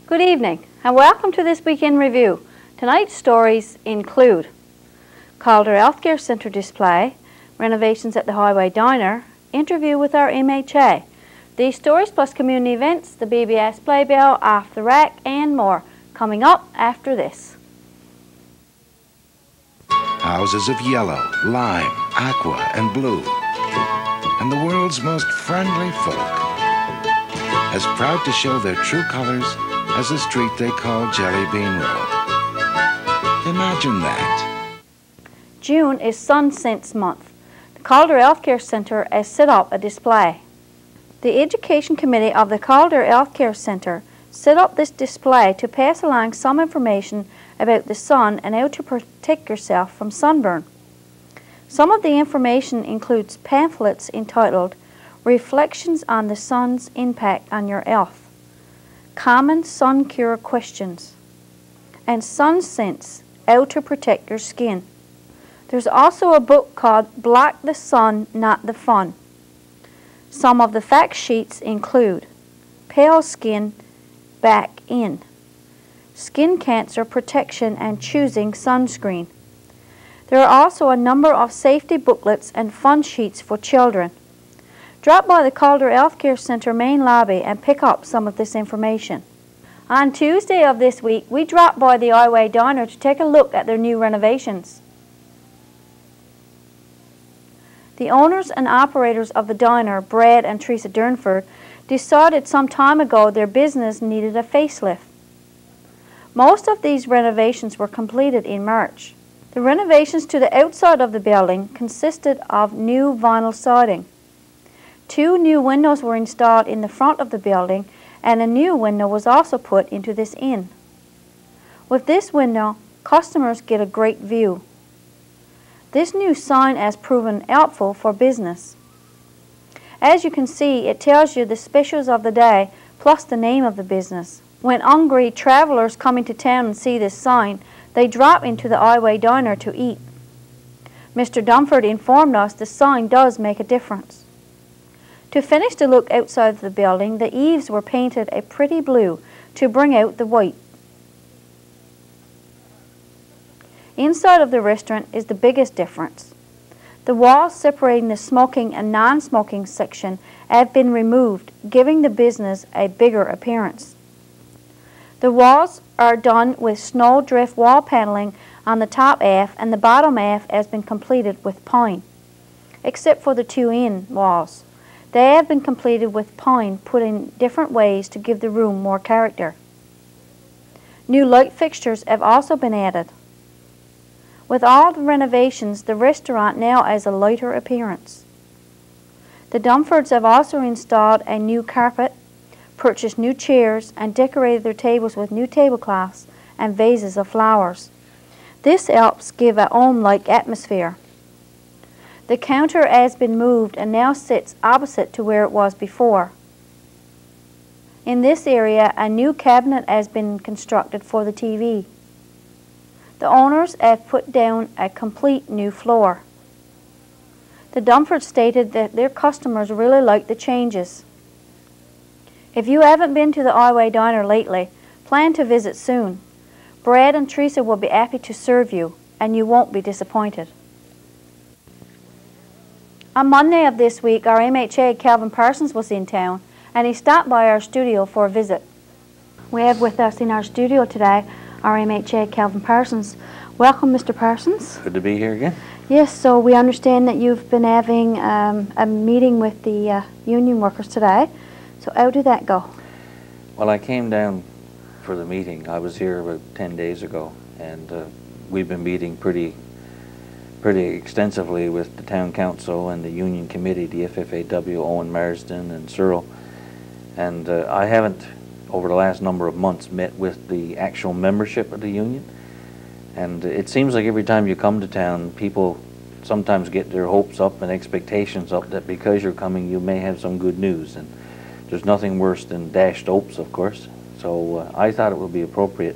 Good evening and welcome to this weekend review. Tonight's stories include Calder Healthcare Centre display, renovations at the Highway Diner, interview with our MHA. These stories plus community events, the BBS Playbill, Off the Rack and more coming up after this. Houses of yellow, lime, aqua and blue, and the world's most friendly folk, as proud to show their true colors as a street they call Jelly Bean Road. Imagine that. June is Sun Sense Month. The Calder Healthcare Centre has set up a display. The Education Committee of the Calder Healthcare Centre set up this display to pass along some information about the sun and how to protect yourself from sunburn. Some of the information includes pamphlets entitled Reflections on the Sun's Impact on Your Health, Common Sun Cure Questions, and Sun Sense, How to Protect Your Skin. There's also a book called Block the Sun, Not the Fun. Some of the fact sheets include pale skin, back in, skin cancer protection and choosing sunscreen. There are also a number of safety booklets and fun sheets for children. Drop by the Calder Healthcare Centre main lobby and pick up some of this information. On Tuesday of this week, we dropped by the Highway Diner to take a look at their new renovations. The owners and operators of the diner, Brad and Teresa Durnford, decided some time ago their business needed a facelift. Most of these renovations were completed in March. The renovations to the outside of the building consisted of new vinyl siding. 2 new windows were installed in the front of the building, and a new window was also put into this inn. With this window, customers get a great view. This new sign has proven helpful for business. As you can see, it tells you the specials of the day plus the name of the business. When hungry travelers come into town and see this sign, they drop into the Highway Diner to eat. Mr. Dumford informed us the sign does make a difference. To finish the look outside of the building, the eaves were painted a pretty blue to bring out the white. Inside of the restaurant is the biggest difference. The walls separating the smoking and non-smoking section have been removed, giving the business a bigger appearance. The walls are done with snowdrift wall paneling on the top half, and the bottom half has been completed with pine, except for the 2 in walls. They have been completed with pine put in different ways to give the room more character. New light fixtures have also been added. With all the renovations, the restaurant now has a lighter appearance. The Dumfords have also installed a new carpet, purchased new chairs, and decorated their tables with new tablecloths and vases of flowers. This helps give a home-like atmosphere. The counter has been moved and now sits opposite to where it was before. In this area, a new cabinet has been constructed for the TV. The owners have put down a complete new floor. The Dumfords stated that their customers really like the changes. If you haven't been to the Highway Diner lately, plan to visit soon. Brad and Teresa will be happy to serve you, and you won't be disappointed. On Monday of this week, our MHA Calvin Parsons was in town, and he stopped by our studio for a visit. We have with us in our studio today our MHA Calvin Parsons. Welcome, Mr. Parsons. Good to be here again. Yes, so we understand that you've been having a meeting with the union workers today. So how did that go? Well, I came down for the meeting. I was here about 10 days ago, and we've been meeting pretty extensively with the town council and the union committee, the FFAW, Owen Marsden and Searle. And I haven't, over the last number of months, met with the actual membership of the union. And it seems like every time you come to town, people sometimes get their hopes up and expectations up that because you're coming, you may have some good news. And there's nothing worse than dashed hopes, of course. So I thought it would be appropriate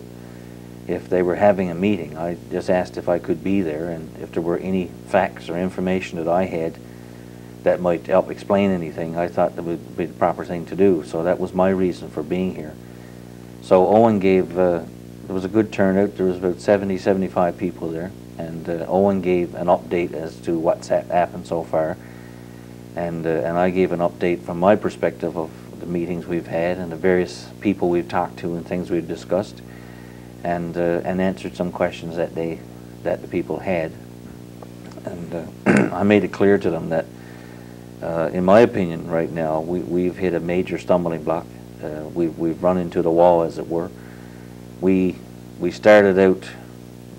if they were having a meeting. I just asked if I could be there, and if there were any facts or information that I had that might help explain anything, I thought that would be the proper thing to do. So that was my reason for being here. So Owen gave, there was a good turnout. There was about 70, 75 people there. And Owen gave an update as to what's happened so far. And I gave an update from my perspective of the meetings we've had and the various people we've talked to and things we've discussed, and answered some questions that the people had. And I made it clear to them that, in my opinion, right now, we've hit a major stumbling block. We've run into the wall, as it were. We started out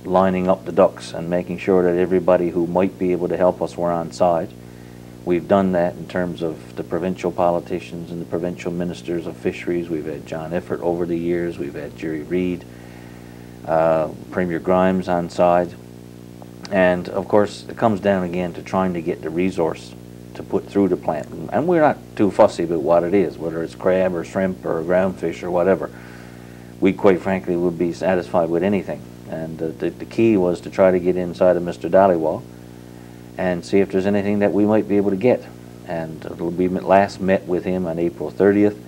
lining up the ducks and making sure that everybody who might be able to help us were on side. We've done that in terms of the provincial politicians and the provincial ministers of fisheries. We've had John Effort over the years. We've had Jerry Reid, Premier Grimes on side. And of course, it comes down again to trying to get the resource to put through the plant. And we're not too fussy about what it is, whether it's crab or shrimp or groundfish or whatever. We quite frankly would be satisfied with anything. And the key was to try to get inside of Mr. Dhaliwal and see if there's anything that we might be able to get. And we last met with him on April 30th.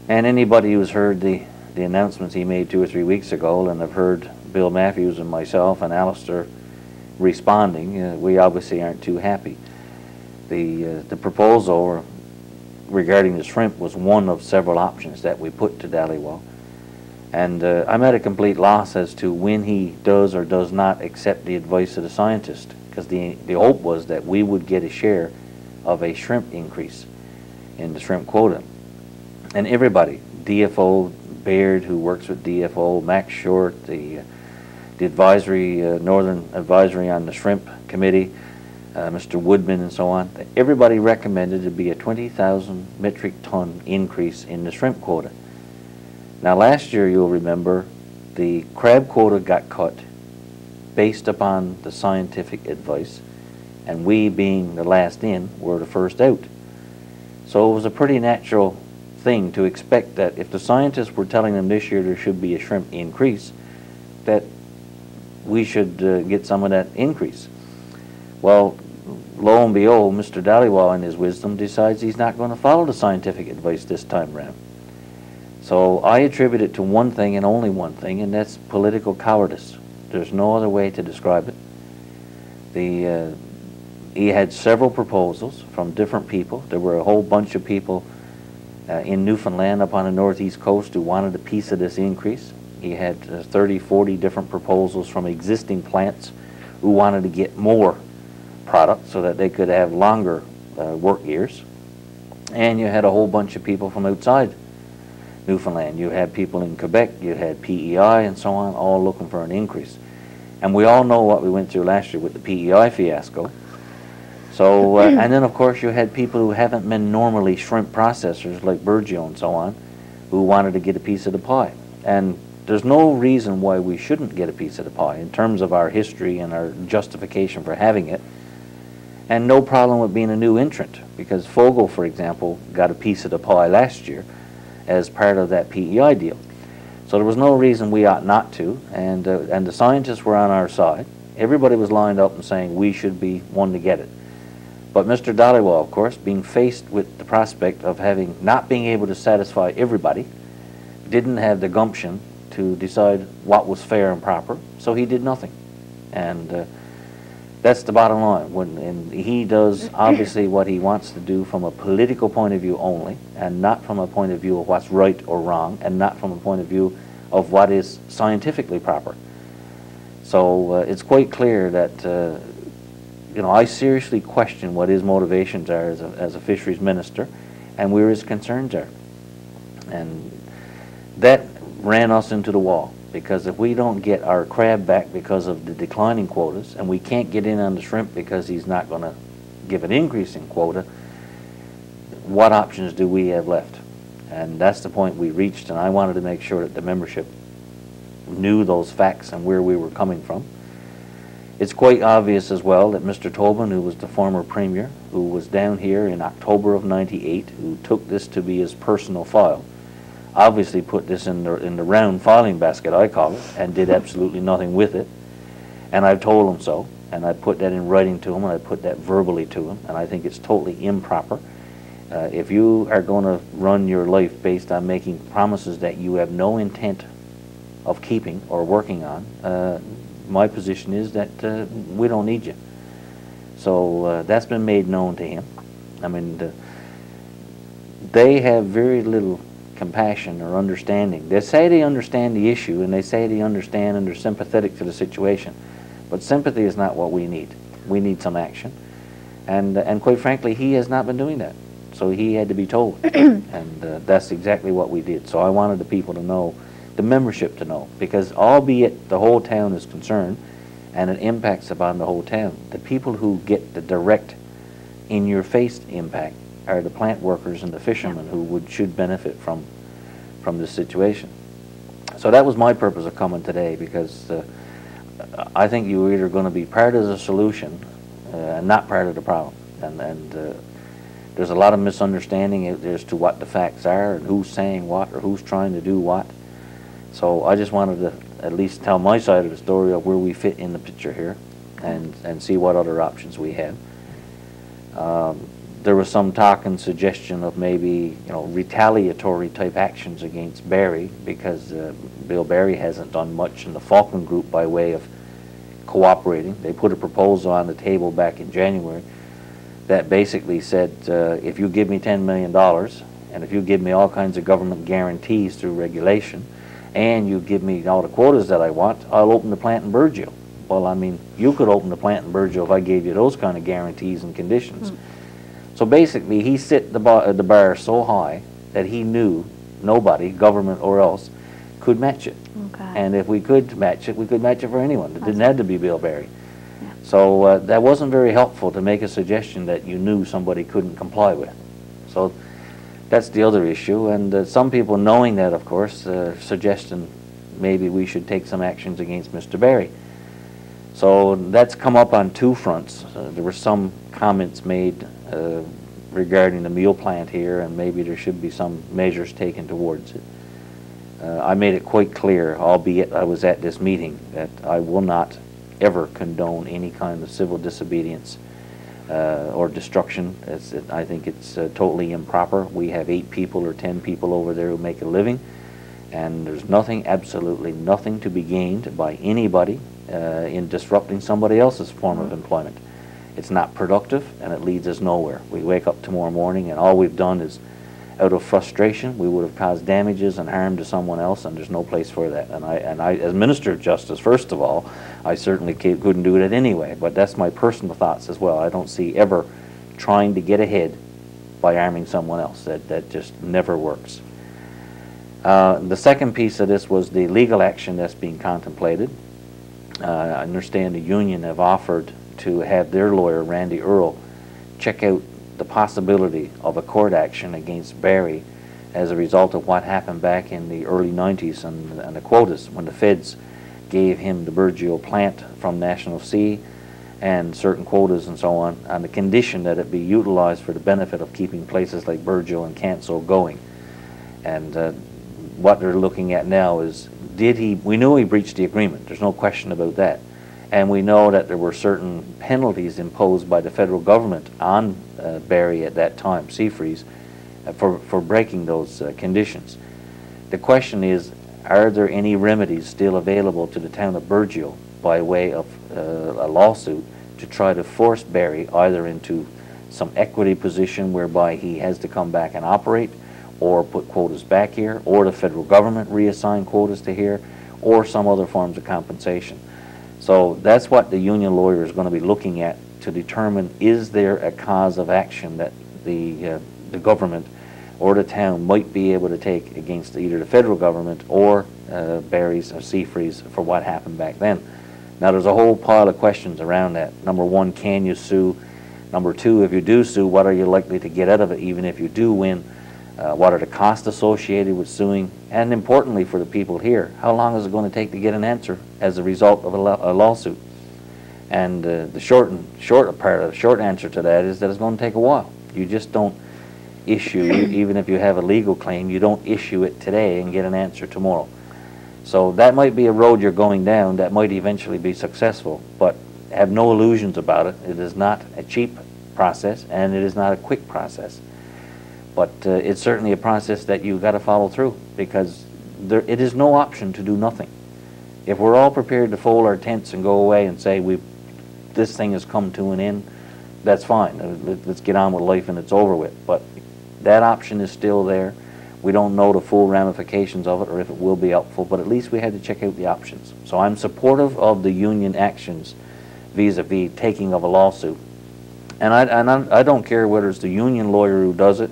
And anybody who's heard the announcements he made 2 or 3 weeks ago, and have heard Bill Matthews and myself and Alistair responding, we obviously aren't too happy. The proposal regarding the shrimp was one of several options that we put to Dhaliwal. And I'm at a complete loss as to when he does or does not accept the advice of the scientist, because the hope was that we would get a share of a shrimp increase in the shrimp quota. And everybody, DFO, Baird, who works with DFO, Max Short, the advisory, Northern Advisory on the Shrimp Committee, Mr. Woodman and so on, everybody recommended it be a 20,000 metric ton increase in the shrimp quota. Now last year, you'll remember, the crab quota got cut based upon the scientific advice, and we, being the last in, were the first out. So it was a pretty natural thing to expect that if the scientists were telling them this year there should be a shrimp increase, that we should get some of that increase. Well, lo and behold, Mr. Dhaliwal in his wisdom decides he's not going to follow the scientific advice this time around. So I attribute it to one thing and only one thing, and that's political cowardice. There's no other way to describe it. He had several proposals from different people. There were a whole bunch of people in Newfoundland up on the northeast coast who wanted a piece of this increase. He had 30, 40 different proposals from existing plants who wanted to get more product so that they could have longer work years. And you had a whole bunch of people from outside Newfoundland. You had people in Quebec, you had PEI and so on, all looking for an increase. And we all know what we went through last year with the PEI fiasco. So, and then of course you had people who haven't been normally shrimp processors like Burgio and so on, who wanted to get a piece of the pie. And there's no reason why we shouldn't get a piece of the pie in terms of our history and our justification for having it. And no problem with being a new entrant, because Fogel, for example, got a piece of the pie last year as part of that PEI deal. So there was no reason we ought not to, and the scientists were on our side. Everybody was lined up and saying we should be one to get it. But Mr. Dhaliwal, of course, being faced with the prospect of not being able to satisfy everybody, didn't have the gumption to decide what was fair and proper, so he did nothing. And that's the bottom line. And he does obviously what he wants to do from a political point of view only, and not from a point of view of what's right or wrong, and not from a point of view of what is scientifically proper. So it's quite clear that I seriously question what his motivations are as a fisheries minister, and where his concerns are. And that ran us into the wall, because if we don't get our crab back because of the declining quotas, and we can't get in on the shrimp because he's not going to give an increase in quota, what options do we have left? And that's the point we reached, and I wanted to make sure that the membership knew those facts and where we were coming from. It's quite obvious as well that Mr. Tobin, who was the former Premier, who was down here in October of '98, who took this to be his personal file, obviously put this in the round filing basket, I call it, and did absolutely nothing with it. And I've told him so, and I put that in writing to him, and I put that verbally to him, and I think it's totally improper. If you are going to run your life based on making promises that you have no intent of keeping or working on, my position is that we don't need you. So that's been made known to him. I mean, they have very little compassion or understanding. They say they understand the issue, and they say they understand and they're sympathetic to the situation, but sympathy is not what we need. We need some action, and quite frankly, he has not been doing that. So he had to be told, and that's exactly what we did. So I wanted the people to know, the membership to know, because albeit the whole town is concerned, and it impacts upon the whole town, the people who get the direct, in-your-face impact are the plant workers and the fishermen who should benefit from this situation. So that was my purpose of coming today, because I think you're either going to be part of the solution and not part of the problem. And there's a lot of misunderstanding as to what the facts are and who's saying what or who's trying to do what. So I just wanted to at least tell my side of the story of where we fit in the picture here, and see what other options we have. There was some talk and suggestion of maybe, you know, retaliatory type actions against Barry, because Bill Barry hasn't done much in the Falkland Group by way of cooperating. They put a proposal on the table back in January that basically said, if you give me $10 million, and if you give me all kinds of government guarantees through regulation, and you give me all the quotas that I want, I'll open the plant in Burgeo. Well, I mean, you could open the plant in Burgeo if I gave you those kind of guarantees and conditions. So basically, he set the bar so high that he knew nobody, government or else, could match it. Okay. And if we could match it for anyone. It didn't have to be Bill Barry. Yeah. So that wasn't very helpful to make a suggestion that you knew somebody couldn't comply with. So that's the other issue. And some people, knowing that, of course, suggesting maybe we should take some actions against Mr. Barry. So that's come up on two fronts. There were some comments made regarding the meal plant here, and maybe there should be some measures taken towards it. I made it quite clear, albeit I was at this meeting, that I will not ever condone any kind of civil disobedience or destruction. I think it's totally improper. We have 8 people or 10 people over there who make a living, and there's nothing, absolutely nothing to be gained by anybody in disrupting somebody else's form of employment. It's not productive, and it leads us nowhere. We wake up tomorrow morning and all we've done is, out of frustration, we would have caused damages and harm to someone else, and there's no place for that. And I, as Minister of Justice, first of all, I certainly couldn't do it anyway, but that's my personal thoughts as well. I don't see ever trying to get ahead by harming someone else. That just never works. The second piece of this was the legal action that's being contemplated. I understand the union have offered to have their lawyer, Randy Earl, check out the possibility of a court action against Barry as a result of what happened back in the early 90s and the quotas, when the feds gave him the Burgeo plant from National Sea and certain quotas and so on the condition that it be utilized for the benefit of keeping places like Burgeo and Canso going. And what they're looking at now is, we knew he breached the agreement, there's no question about that. And we know that there were certain penalties imposed by the federal government on Barry at that time, Seafreeze, for breaking those conditions. The question is, are there any remedies still available to the town of Burgeo by way of a lawsuit to try to force Barry either into some equity position whereby he has to come back and operate, or put quotas back here, or the federal government reassign quotas to here, or some other forms of compensation. So that's what the union lawyer is going to be looking at to determine, is there a cause of action that the government or the town might be able to take against either the federal government or Barry's or Seafreeze for what happened back then. Now there's a whole pile of questions around that. Number one, can you sue? Number two, if you do sue, what are you likely to get out of it even if you do win? What are the costs associated with suing? And importantly for the people here, how long is it going to take to get an answer as a result of a lawsuit? And the short answer to that is that it's going to take a while. You just don't issue, even if you have a legal claim, you don't issue it today and get an answer tomorrow. So that might be a road you're going down that might eventually be successful, but have no illusions about it. It is not a cheap process, and it is not a quick process. But it's certainly a process that you've got to follow through, because it is no option to do nothing. If we're all prepared to fold our tents and go away and say this thing has come to an end, that's fine. Let's get on with life and it's over with. But that option is still there. We don't know the full ramifications of it or if it will be helpful, but at least we had to check out the options. So I'm supportive of the union actions vis-a-vis taking of a lawsuit. And I don't care whether it's the union lawyer who does it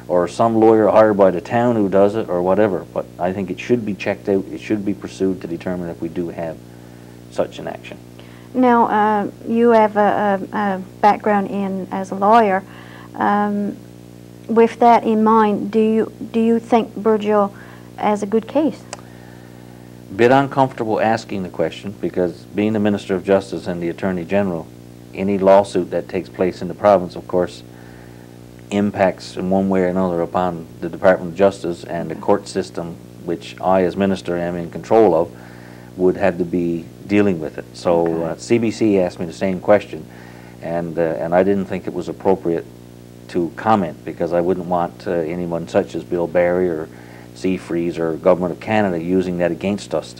or some lawyer hired by the town who does it or whatever, but I think it should be checked out, it should be pursued to determine if we do have such an action. Now, you have a background as a lawyer. With that in mind, do you think Burgeo has a good case? Bit uncomfortable asking the question, because being the Minister of Justice and the Attorney General, any lawsuit that takes place in the province, of course, impacts in one way or another upon the Department of Justice and the court system, which I as Minister am in control of, would have to be dealing with it. So CBC asked me the same question, and I didn't think it was appropriate to comment, because I wouldn't want anyone such as Bill Barry or Seafreeze or Government of Canada using that against us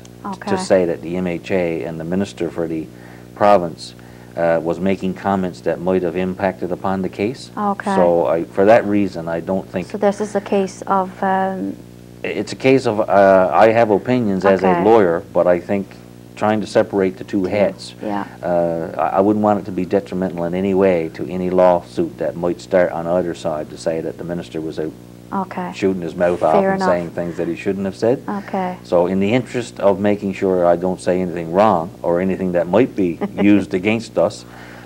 to say that the MHA and the Minister for the province was making comments that might have impacted upon the case. So for that reason, I don't think... So this is a case of... It's a case of I have opinions as a lawyer, but I think trying to separate the two heads. I wouldn't want it to be detrimental in any way to any lawsuit that might start on either side to say that the minister was out shooting his mouth off and saying things that he shouldn't have said. So in the interest of making sure I don't say anything wrong or anything that might be used against us,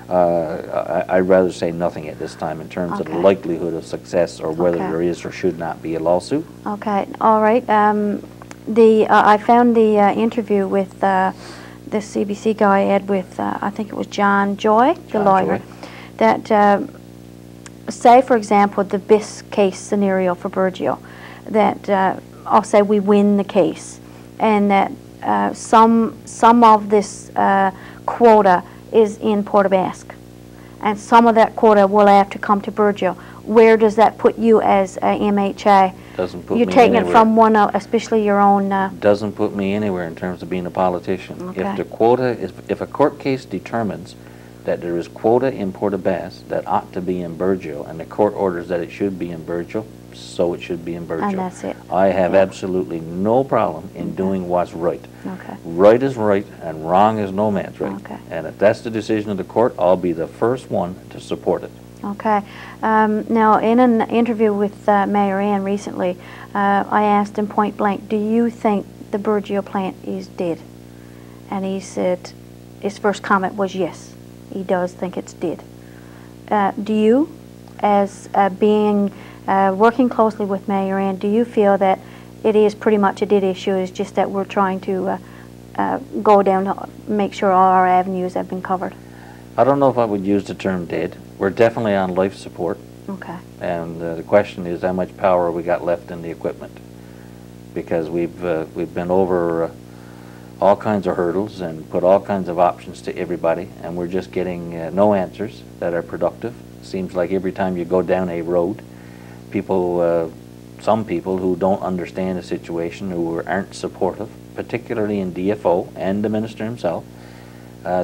I'd rather say nothing at this time in terms of the likelihood of success or whether there is or should not be a lawsuit. All right. I found the interview with the CBC guy had with, I think it was John Joy, the lawyer, that say, for example, the best case scenario for Burgeo, that I'll say we win the case, and that some of this quota is in Port aux Basques, and some of that quota will have to come to Burgeo. Where does that put you as a MHA? Doesn't put You're me taking anywhere. it from one, especially your own... Doesn't put me anywhere in terms of being a politician. If the quota is, if a court case determines that there is quota in Port aux Basques that ought to be in Burgeo, and the court orders that it should be in Burgeo, so it should be in Burgeo. And that's it. I have absolutely no problem in doing what's right. Right is right, and wrong is no man's right. And if that's the decision of the court, I'll be the first one to support it. Now, in an interview with Mayor Ann recently, I asked him point blank, do you think the Burgeo plant is dead? And he said, his first comment was yes, he does think it's dead. Do you, as being working closely with Mayor Ann, do you feel that it is pretty much a dead issue? It's just that we're trying to go down to make sure all our avenues have been covered? I don't know if I would use the term dead. We're definitely on life support. And the question is how much power we got left in the equipment, because we've been over all kinds of hurdles and put all kinds of options to everybody, and we're just getting no answers that are productive. Seems like every time you go down a road, people, some people who don't understand the situation, who aren't supportive, particularly in DFO and the minister himself,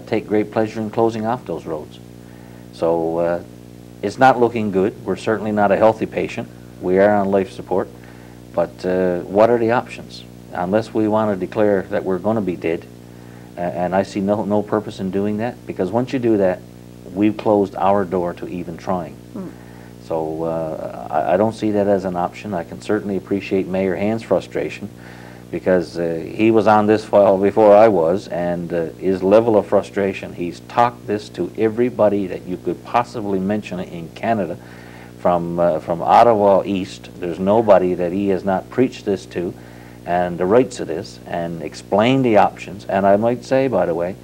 take great pleasure in closing off those roads. So it's not looking good. We're certainly not a healthy patient. We are on life support. But what are the options? Unless we want to declare that we're going to be dead, and I see no purpose in doing that, because once you do that, we've closed our door to even trying. So I don't see that as an option. I can certainly appreciate Mayor Hand's frustration, because he was on this file before I was, and his level of frustration, he's talked this to everybody that you could possibly mention in Canada, from Ottawa east. There's nobody that he has not preached this to, and the rights of this, and explained the options. And I might say, by the way,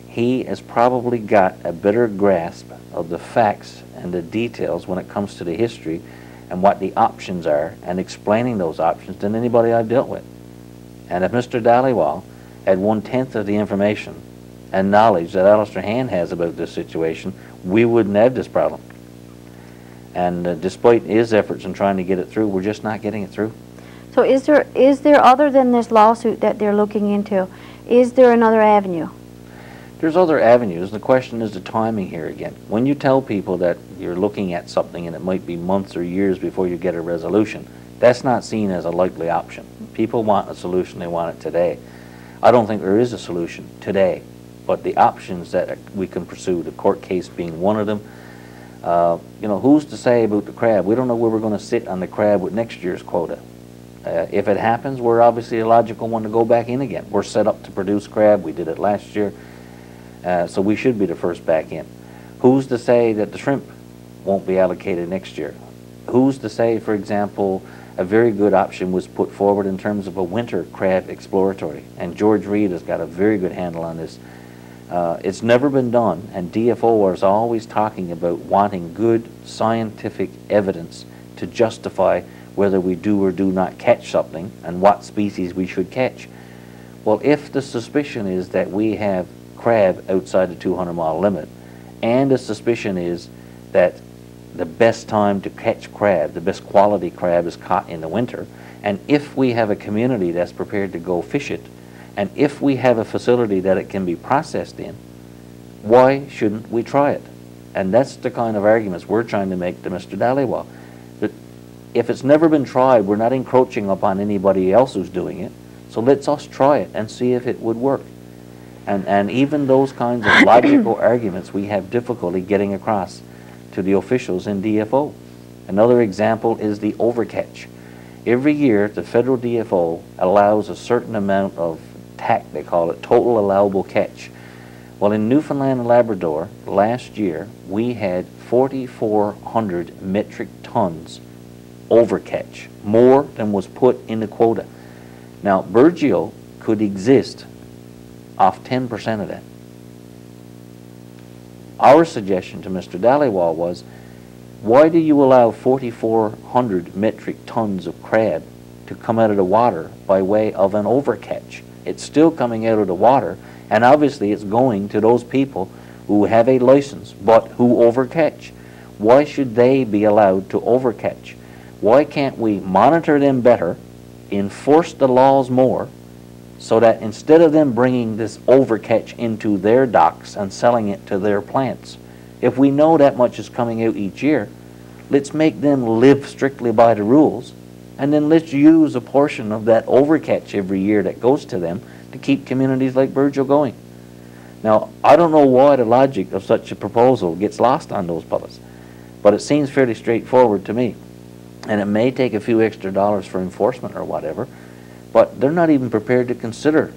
he has probably got a better grasp of the facts and the details when it comes to the history and what the options are, and explaining those options, than anybody I've dealt with. And if Mr. Dhaliwal had 1/10 of the information and knowledge that Alistair Hand has about this situation, we wouldn't have this problem. And despite his efforts in trying to get it through, we're just not getting it through. So is there other than this lawsuit that they're looking into, is there another avenue? There's other avenues. The question is the timing here again. When you tell people that you're looking at something and it might be months or years before you get a resolution, that's not seen as a likely option. People want a solution, they want it today. I don't think there is a solution today, but the options that we can pursue, the court case being one of them. You know, who's to say about the crab? We don't know where we're going to sit on the crab with next year's quota. If it happens, we're obviously a logical one to go back in again. We're set up to produce crab. We did it last year. So we should be the first back in. Who's to say that the shrimp won't be allocated next year? Who's to say, for example, a very good option was put forward in terms of a winter crab exploratory, and George Reed has got a very good handle on this. It's never been done, and DFO is always talking about wanting good scientific evidence to justify whether we do or do not catch something and what species we should catch. Well, if the suspicion is that we have crab outside the 200-mile limit, and the suspicion is that the best time to catch crab, the best quality crab, is caught in the winter, and if we have a community that's prepared to go fish it, and if we have a facility that it can be processed in, why shouldn't we try it? And that's the kind of arguments we're trying to make to Mr. Dhaliwal. That if it's never been tried, we're not encroaching upon anybody else who's doing it, so let's us try it and see if it would work. And even those kinds of logical arguments we have difficulty getting across to the officials in DFO. Another example is the overcatch. Every year the federal DFO allows a certain amount of TAC, they call it, total allowable catch. Well, in Newfoundland and Labrador last year we had 4,400 metric tons overcatch, more than was put in the quota. Now Burgeo could exist off 10% of that. Our suggestion to Mr. Dhaliwal was, why do you allow 4,400 metric tons of crab to come out of the water by way of an overcatch? It's still coming out of the water, and obviously it's going to those people who have a license but who overcatch. Why should they be allowed to overcatch? Why can't we monitor them better, enforce the laws more, so that instead of them bringing this overcatch into their docks and selling it to their plants, if we know that much is coming out each year, let's make them live strictly by the rules, and then let's use a portion of that overcatch every year that goes to them to keep communities like Burgeo going. Now, I don't know why the logic of such a proposal gets lost on those fellas, but it seems fairly straightforward to me. And it may take a few extra dollars for enforcement or whatever, but they're not even prepared to consider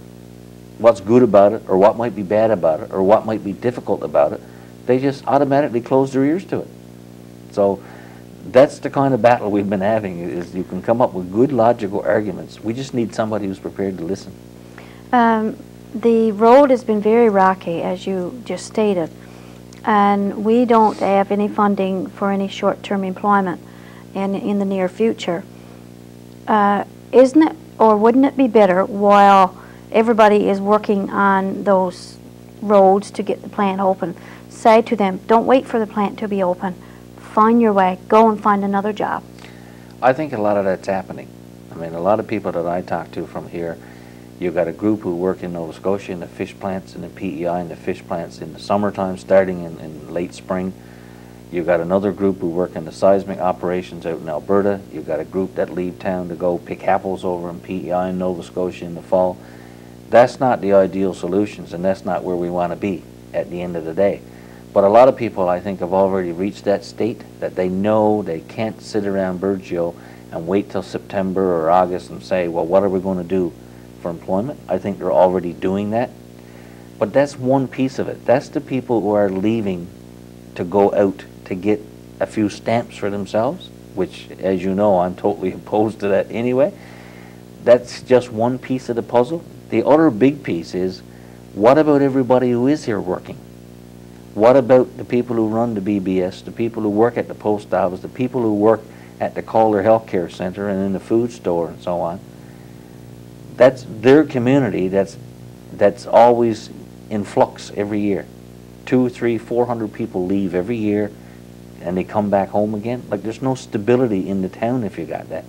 what's good about it or what might be bad about it or what might be difficult about it. They just automatically close their ears to it. So that's the kind of battle we've been having, is you can come up with good logical arguments. We just need somebody who's prepared to listen. The road has been very rocky, as you just stated, and we don't have any funding for any short-term employment in the near future. Isn't it, or wouldn't it be better, while everybody is working on those roads to get the plant open, say to them, don't wait for the plant to be open, find your way, go and find another job? I think a lot of that's happening. I mean, a lot of people that I talk to from here, you've got a group who work in Nova Scotia in the fish plants and the PEI and the fish plants in the summertime, starting in late spring. You've got another group who work in the seismic operations out in Alberta. You've got a group that leave town to go pick apples over in PEI in Nova Scotia in the fall. That's not the ideal solutions, and that's not where we want to be at the end of the day. But a lot of people, I think, have already reached that state that they know they can't sit around Burgeo and wait till September or August and say, well, what are we going to do for employment? I think they're already doing that. But that's one piece of it. That's the people who are leaving to go out to get a few stamps for themselves, which, as you know, I'm totally opposed to that anyway. That's just one piece of the puzzle. The other big piece is, what about everybody who is here working? What about the people who run the BBS, the people who work at the post office, the people who work at the Calder Healthcare Center and in the food store and so on? That's their community that's always in flux every year. 200, 300, 400 people leave every year and they come back home again. Like, there's no stability in the town if you got that.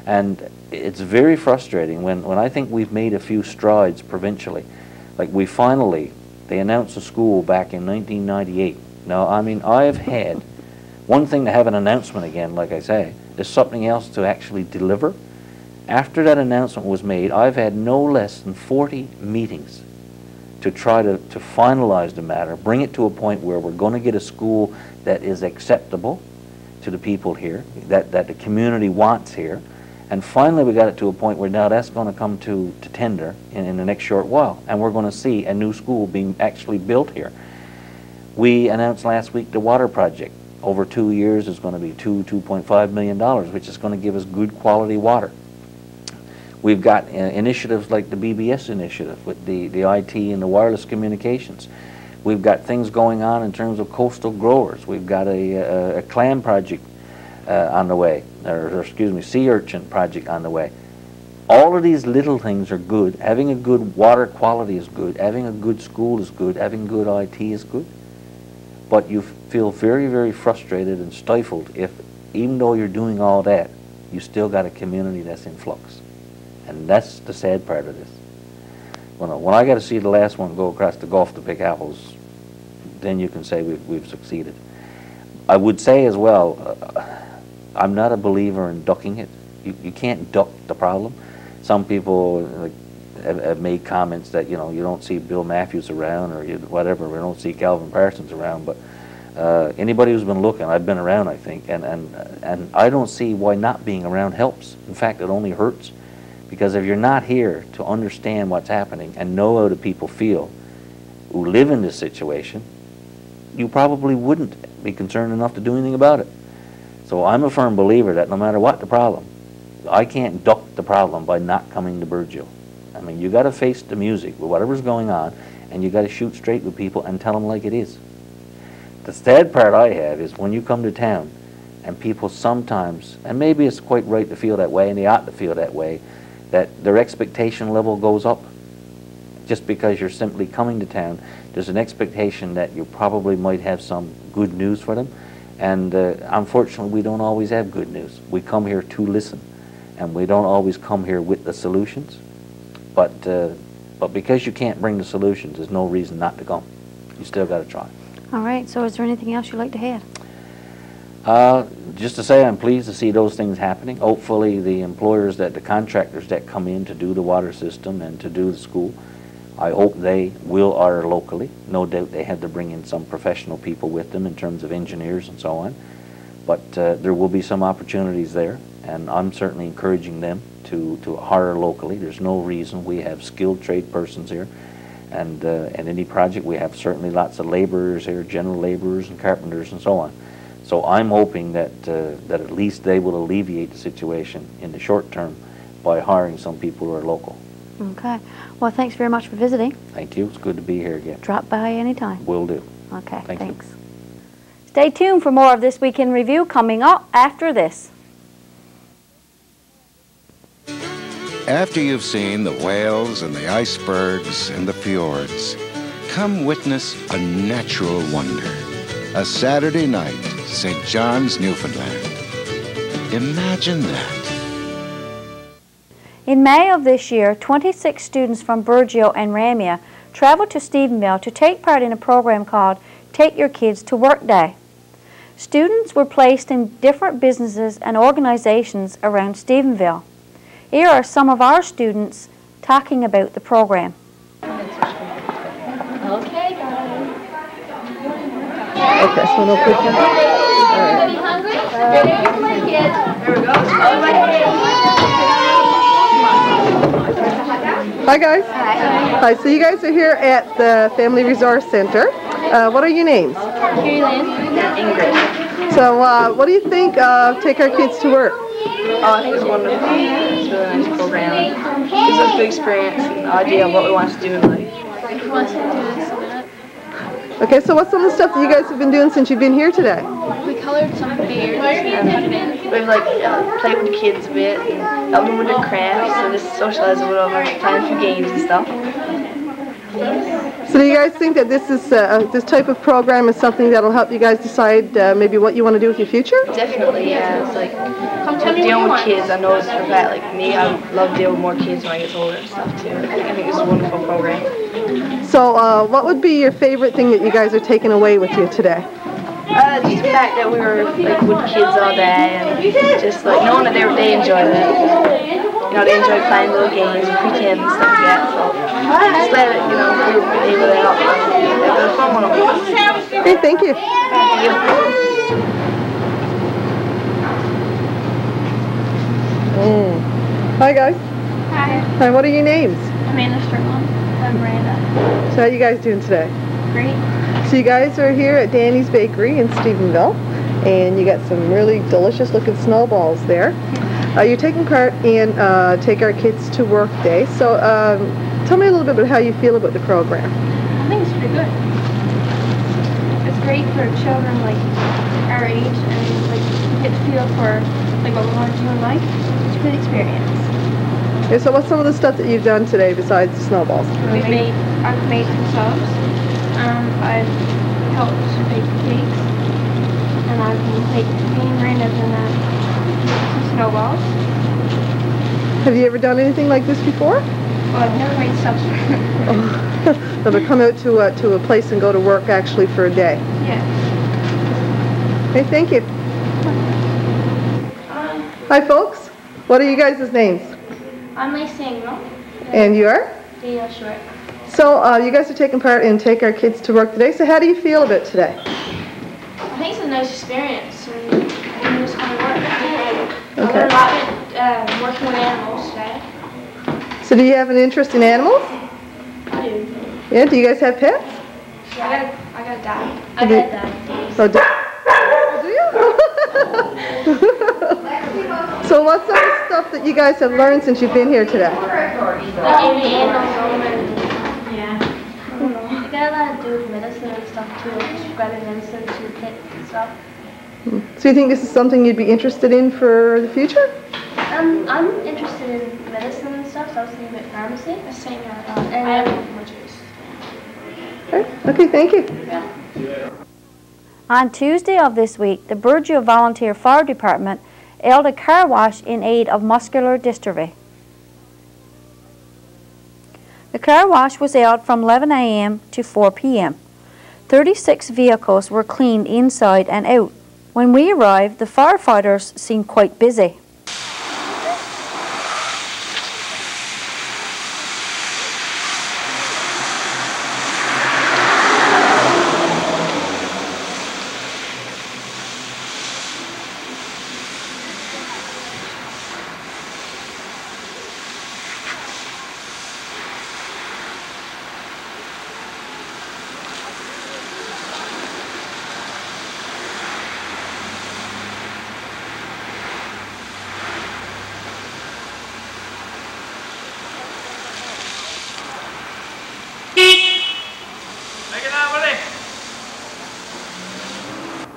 And it's very frustrating when I think we've made a few strides provincially. Like, they announced a school back in 1998. Now, I mean, I've had, one thing to have an announcement again, like I say, is something else to actually deliver. After that announcement was made, I've had no less than 40 meetings to try to finalize the matter, bring it to a point where we're going to get a school that is acceptable to the people here, that the community wants here. And finally we got it to a point where now that's going to come to tender in the next short while, and we're going to see a new school being actually built here. We announced last week the water project. Over 2 years is going to be $2.5 million, which is going to give us good quality water. We've got initiatives like the BBS initiative with the IT and the wireless communications. We've got things going on in terms of coastal growers. We've got a clam project on the way, or excuse me, sea urchin project on the way. All of these little things are good. Having a good water quality is good. Having a good school is good. Having good IT is good. But you feel very, very frustrated and stifled if, even though you're doing all that, you still got a community that's in flux. And that's the sad part of this. When I got to see the last one go across the Gulf to pick apples, then you can say we've succeeded. I would say as well, I'm not a believer in ducking it. You can't duck the problem. Some people have made comments that, you don't see Bill Matthews around, or whatever, we don't see Calvin Parsons around, but anybody who's been looking, I've been around, I think, and I don't see why not being around helps. In fact, it only hurts. Because if you're not here to understand what's happening and know how the people feel who live in this situation, you probably wouldn't be concerned enough to do anything about it. So I'm a firm believer that no matter what the problem, I can't duck the problem by not coming to Burgeo. I mean, you got to face the music with whatever's going on, and you got to shoot straight with people and tell them like it is. The sad part I have is when you come to town and people sometimes, and maybe it's quite right to feel that way, and they ought to feel that way, that their expectation level goes up. Just because you're simply coming to town, there's an expectation that you probably might have some good news for them. And unfortunately, we don't always have good news. We come here to listen, and we don't always come here with the solutions. But because you can't bring the solutions, there's no reason not to come. You still got to try. All right, so is there anything else you'd like to add? Just to say I'm pleased to see those things happening. Hopefully the employers, the contractors that come in to do the water system and to do the school, I hope they will hire locally. No doubt they had to bring in some professional people with them in terms of engineers and so on. But there will be some opportunities there, and I'm certainly encouraging them to hire locally. There's no reason. We have skilled trade persons here, and any project we have certainly lots of laborers here, general laborers and carpenters and so on. So I'm hoping that at least they will alleviate the situation in the short term by hiring some people who are local. Okay. Well, thanks very much for visiting. Thank you. It's good to be here again. Drop by anytime. Will do. Okay, thanks. You. Stay tuned for more of This Week in Review coming up after this. After you've seen the whales and the icebergs and the fjords, come witness a natural wonder. A Saturday night, St. John's, Newfoundland. Imagine that. In May of this year, 26 students from Burgeo and Ramea traveled to Stephenville to take part in a program called Take Your Kids to Work Day. Students were placed in different businesses and organizations around Stephenville. Here are some of our students talking about the program. Okay, guys. Okay, so no quick one. Everybody hungry? Here's my kids. There we go. Hi guys. Hi. Hi, so you guys are here at the Family Resource Center. What are your names? Carrie Lynn and Ingrid. So what do you think of Take Our Kids to Work? Oh, I think it's wonderful. It's a really nice program. It gives us a good experience and an idea of what we want to do in life. He wants to do this and that. Okay, so what's some of the stuff that you guys have been doing since you've been here today? We colored some bears and We've played with the kids a bit and helped them with their crafts and just socialized with them and playing a few games and stuff. So do you guys think that this is this type of program is something that will help you guys decide maybe what you want to do with your future? Definitely, yeah. It's like dealing with kids. I know it's for that. Like me, I would love dealing with more kids when I get older and stuff too. I think it's a wonderful program. So what would be your favorite thing that you guys are taking away with you today? Just the fact that we were like with kids all day and just like knowing that they enjoy that. You know, they enjoy playing little games and pretend and stuff like that. So just glad that, you know, we were able to help them. It was a fun one. Okay, thank you. Hi guys. Hi, Hi, what are your names? Amanda Strickland. I'm Miranda. So how are you guys doing today? Great. So you guys are here at Danny's Bakery in Stephenville, and you got some really delicious looking snowballs there. You're taking part in Take Our Kids to Work Day. So tell me a little bit about how you feel about the program. I think it's pretty good. It's great for children like our age and like get to feel for like what we want to do in life. It's a good experience. Okay, so what's some of the stuff that you've done today besides the snowballs? I've made some subs. I've helped to bake cakes, and I've been making randoms and some snowballs. Have you ever done anything like this before? Well, I've never made subs. So to come out to a place and go to work actually for a day. Yeah. Okay, thank you. Hi folks, what are you guys' names? I'm Lacey Ingram. And you are? Daniel Short. So you guys are taking part in Take Our Kids to Work today, so how do you feel about today? I think it's a nice experience and just kind of work. I Okay. learned a lot working with animals today. So do you have an interest in animals? I do. Yeah, do you guys have pets? I got a dog. I Do got you- a dog. Oh, do you? So what's some of the stuff that you guys have learned since you've been here today? Like any animals and yeah. I don't know. You got a lot to do with medicine and stuff too, like spreading medicine to kids and stuff. So you think this is something you'd be interested in for the future? I'm interested in medicine and stuff, so I was thinking about pharmacy. The same I have more choice. Okay, thank you. On Tuesday of this week, the Burgeo Volunteer Fire Department held a car wash in aid of muscular dystrophy. The car wash was held from 11 a.m. to 4 p.m. 36 vehicles were cleaned inside and out. When we arrived, the firefighters seemed quite busy.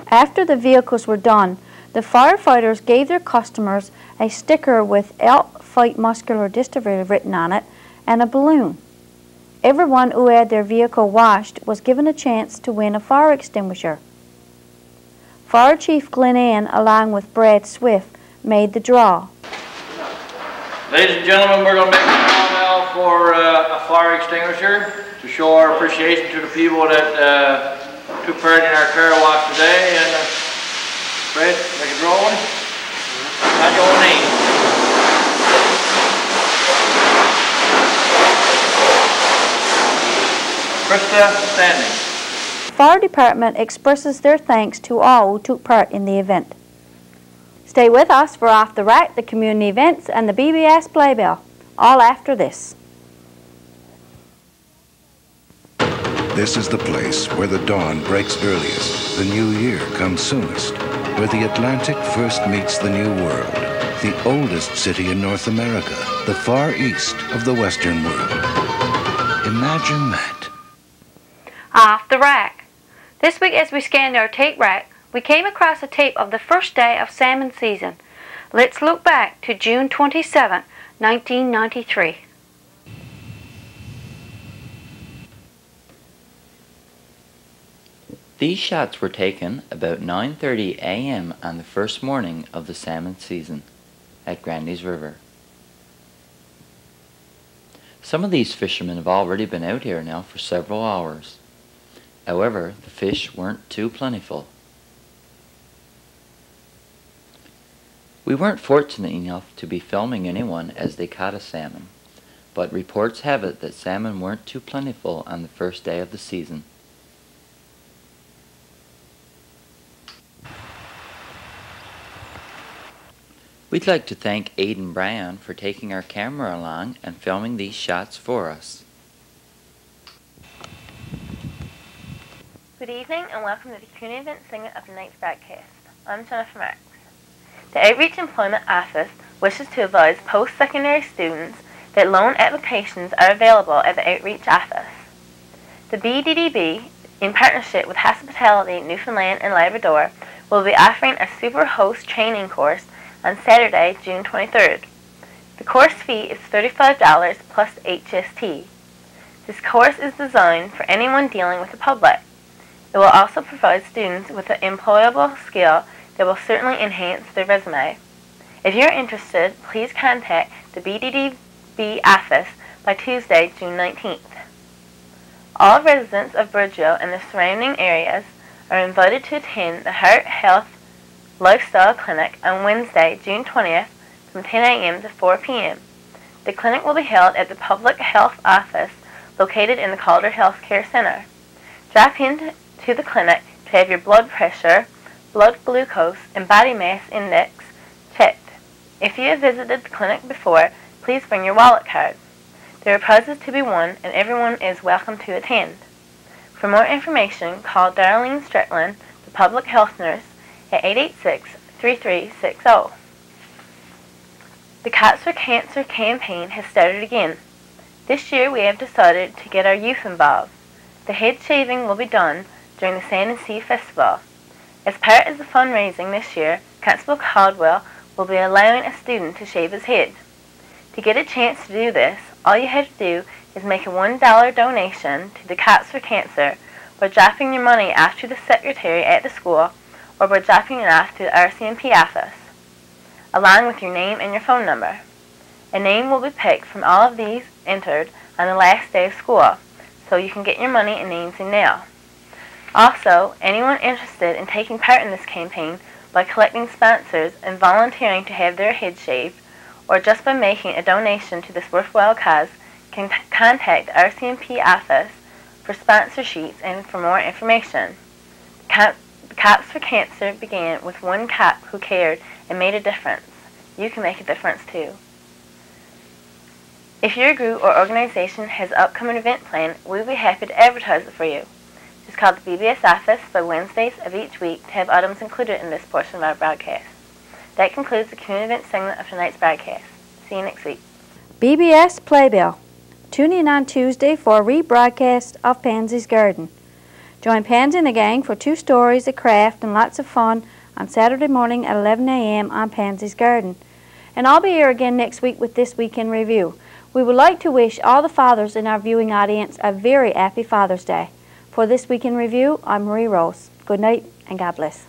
After the vehicles were done, the firefighters gave their customers a sticker with "Help Fight Muscular Dystrophy" written on it and a balloon. Everyone who had their vehicle washed was given a chance to win a fire extinguisher. Fire Chief Glenn Ann, along with Brad Swift, made the draw. Ladies and gentlemen, we're going to make a draw now for a fire extinguisher to show our appreciation to the people that took part in our car wash today. And Fred, make a draw one. Got your own name. Krista Standing. The fire department expresses their thanks to all who took part in the event. Stay with us for Off the Rack, the community events, and the BBS Playbill, all after this. This is the place where the dawn breaks earliest, the new year comes soonest, where the Atlantic first meets the New World, the oldest city in North America, the far east of the Western world. Imagine that. Off the Rack. This week as we scanned our tape rack, we came across a tape of the first day of salmon season. Let's look back to June 27, 1993. These shots were taken about 9:30 a.m. on the first morning of the salmon season at Grandy's River. Some of these fishermen have already been out here now for several hours. However, the fish weren't too plentiful. We weren't fortunate enough to be filming anyone as they caught a salmon, but reports have it that salmon weren't too plentiful on the first day of the season. We'd like to thank Aidan Bryan for taking our camera along and filming these shots for us. Good evening and welcome to the community event segment of tonight's broadcast. I'm Jennifer Marks. The Outreach Employment Office wishes to advise post-secondary students that loan applications are available at the Outreach Office. The BDDB, in partnership with Hospitality Newfoundland and Labrador, will be offering a Super Host training course on Saturday, June 23rd. The course fee is $35 plus HST. This course is designed for anyone dealing with the public. It will also provide students with an employable skill that will certainly enhance their resume. If you're interested, please contact the BDDB office by Tuesday, June 19th. All residents of Bridgeville and the surrounding areas are invited to attend the Heart Health Lifestyle Clinic on Wednesday, June 20th from 10 a.m. to 4 p.m. The clinic will be held at the Public Health Office located in the Calder Health Care Center. Drop in to the clinic to have your blood pressure, blood glucose, and body mass index checked. If you have visited the clinic before, please bring your wallet card. There are prizes to be won and everyone is welcome to attend. For more information, call Darlene Strickland, the public health nurse, at 886-3360. The Cots for Cancer campaign has started again. This year we have decided to get our youth involved. The head shaving will be done during the Sand and Sea Festival. As part of the fundraising this year, Constable Caldwell will be allowing a student to shave his head. To get a chance to do this, all you have to do is make a $1 donation to the Cots for Cancer by dropping your money off to the secretary at the school or by dropping it off to the RCMP office, along with your name and your phone number. A name will be picked from all of these entered on the last day of school, so you can get your money and names in now. Also, anyone interested in taking part in this campaign by collecting sponsors and volunteering to have their head shaved, or just by making a donation to this worthwhile cause, can contact the RCMP office for sponsor sheets and for more information. The Cops for Cancer began with one cop who cared and made a difference. You can make a difference too. If your group or organization has an upcoming event planned, we'll be happy to advertise it for you. Just call the BBS office by Wednesdays of each week to have items included in this portion of our broadcast. That concludes the community event segment of tonight's broadcast. See you next week. BBS Playbill. Tune in on Tuesday for a rebroadcast of Pansy's Garden. Join Pansy and the gang for 2 stories, a craft, and lots of fun on Saturday morning at 11 a.m. on Pansy's Garden. And I'll be here again next week with This Week in Review. We would like to wish all the fathers in our viewing audience a very happy Father's Day. For This Week in Review, I'm Marie Rose. Good night and God bless.